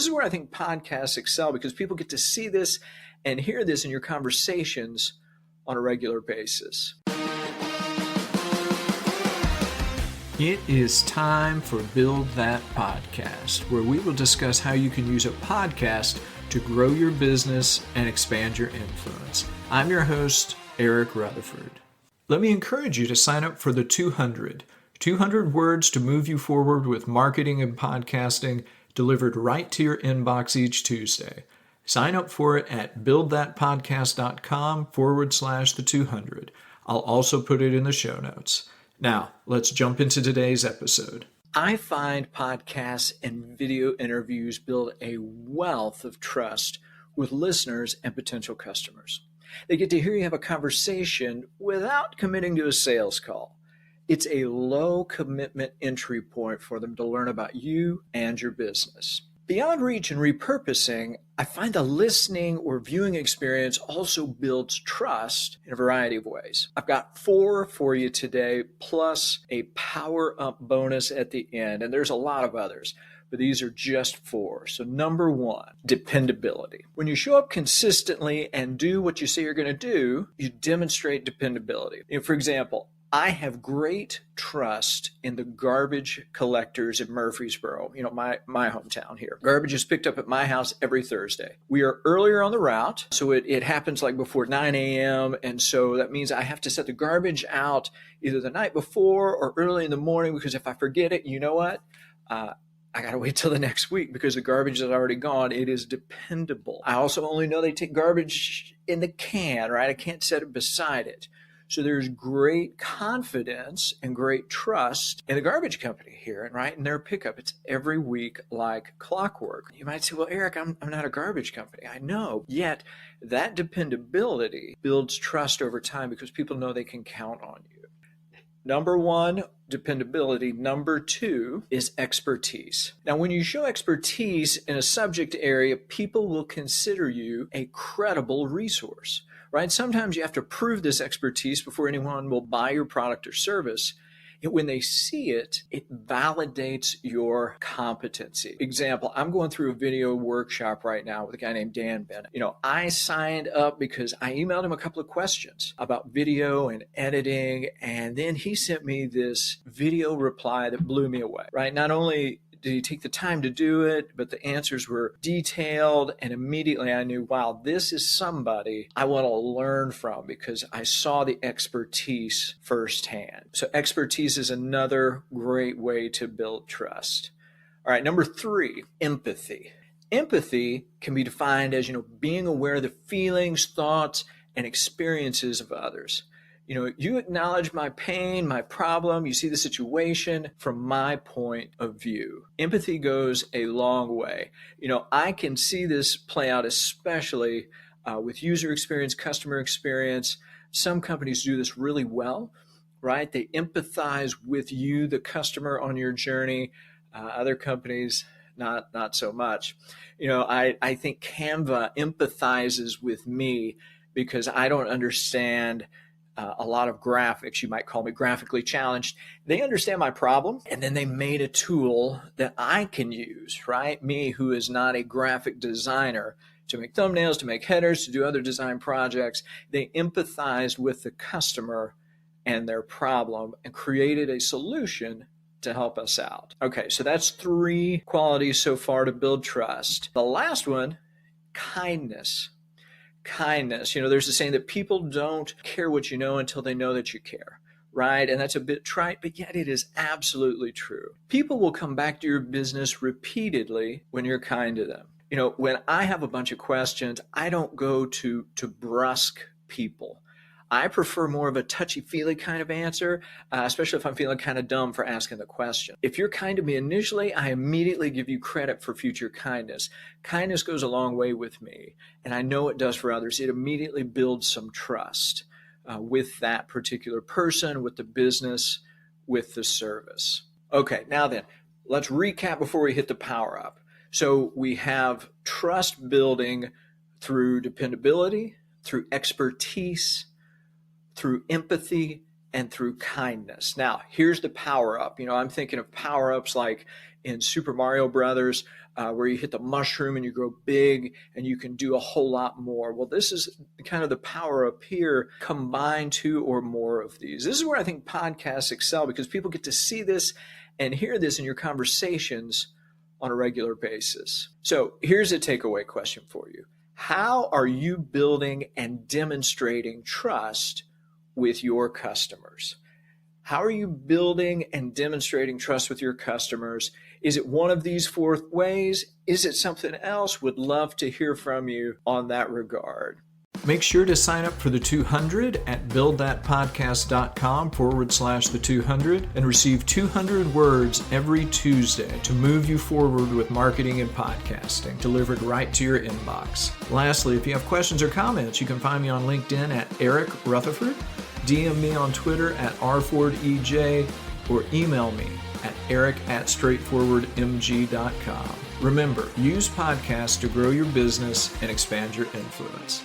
this is where I think podcasts excel, because people get to see this and hear this in your conversations on a regular basis. It is time for Build That Podcast, where we will discuss how you can use a podcast to grow your business and expand your influence. I'm your host, Eric Rutherford. Let me encourage you to sign up for the 200 words to move you forward with marketing and podcasting, delivered right to your inbox each Tuesday. Sign up for it at buildthatpodcast.com/the 200. I'll also put it in the show notes. Now, let's jump into today's episode. I find podcasts and video interviews build a wealth of trust with listeners and potential customers. They get to hear you have a conversation without committing to a sales call. It's a low commitment entry point for them to learn about you and your business. Beyond reach and repurposing, I find the listening or viewing experience also builds trust in a variety of ways. I've got 4 for you today, plus a power-up bonus at the end, and there's a lot of others, but these are just 4. So number 1, dependability. When you show up consistently and do what you say you're going to do, you demonstrate dependability. For example, I have great trust in the garbage collectors in Murfreesboro, my hometown here. Garbage is picked up at my house every Thursday. We are earlier on the route, so it happens like before 9 a.m., and so that means I have to set the garbage out either the night before or early in the morning, because if I forget it, you know what? I got to wait till the next week because the garbage is already gone. It is dependable. I also only know they take garbage in the can, right? I can't set it beside it. So there's great confidence and great trust in the garbage company here, right? And their pickup, it's every week like clockwork. You might say, well, Eric, I'm not a garbage company. I know. Yet that dependability builds trust over time because people know they can count on you. Number 1, dependability. Number 2 is expertise. Now, when you show expertise in a subject area, people will consider you a credible resource. Right? Sometimes you have to prove this expertise before anyone will buy your product or service. And when they see it, it validates your competency. Example, I'm going through a video workshop right now with a guy named Dan Bennett. I signed up because I emailed him a couple of questions about video and editing, and then he sent me this video reply that blew me away, right? Not only did he take the time to do it, but the answers were detailed, and immediately I knew, wow, this is somebody I want to learn from because I saw the expertise firsthand. So expertise is another great way to build trust. All right, number 3, empathy. Empathy can be defined as, being aware of the feelings, thoughts, and experiences of others. You acknowledge my pain, my problem, you see the situation from my point of view. Empathy goes a long way. I can see this play out, especially with user experience, customer experience. Some companies do this really well, right? They empathize with you, the customer, on your journey. Other companies, not so much. I think Canva empathizes with me because I don't understand a lot of graphics. You might call me graphically challenged. They understand my problem, and then they made a tool that I can use, right? Me, who is not a graphic designer, to make thumbnails, to make headers, to do other design projects. They empathized with the customer and their problem and created a solution to help us out. Okay, so that's 3 qualities so far to build trust. The last one, kindness. Kindness. There's a saying that people don't care what you know until they know that you care, right? And that's a bit trite, but yet it is absolutely true. People will come back to your business repeatedly when you're kind to them. When I have a bunch of questions, I don't go to brusque people. I prefer more of a touchy-feely kind of answer, especially if I'm feeling kind of dumb for asking the question. If you're kind to me initially, I immediately give you credit for future kindness. Kindness goes a long way with me, and I know it does for others. It immediately builds some trust with that particular person, with the business, with the service. Okay, now then, let's recap before we hit the power up. So we have trust building through dependability, through expertise, through empathy, and through kindness. Now, here's the power up. I'm thinking of power ups like in Super Mario Brothers, where you hit the mushroom and you grow big and you can do a whole lot more. Well, this is kind of the power up here. Combine 2 or more of these. This is where I think podcasts excel, because people get to see this and hear this in your conversations on a regular basis. So here's a takeaway question for you. How are you building and demonstrating trust with your customers? How are you building and demonstrating trust with your customers? Is it one of these 4 ways? Is it something else? Would love to hear from you on that regard. Make sure to sign up for the 200 at buildthatpodcast.com/the 200 and receive 200 words every Tuesday to move you forward with marketing and podcasting, delivered right to your inbox. Lastly, if you have questions or comments, you can find me on LinkedIn at Eric Rutherford, DM me on Twitter at rfordej, or email me at eric@straightforwardmg.com. Remember, use podcasts to grow your business and expand your influence.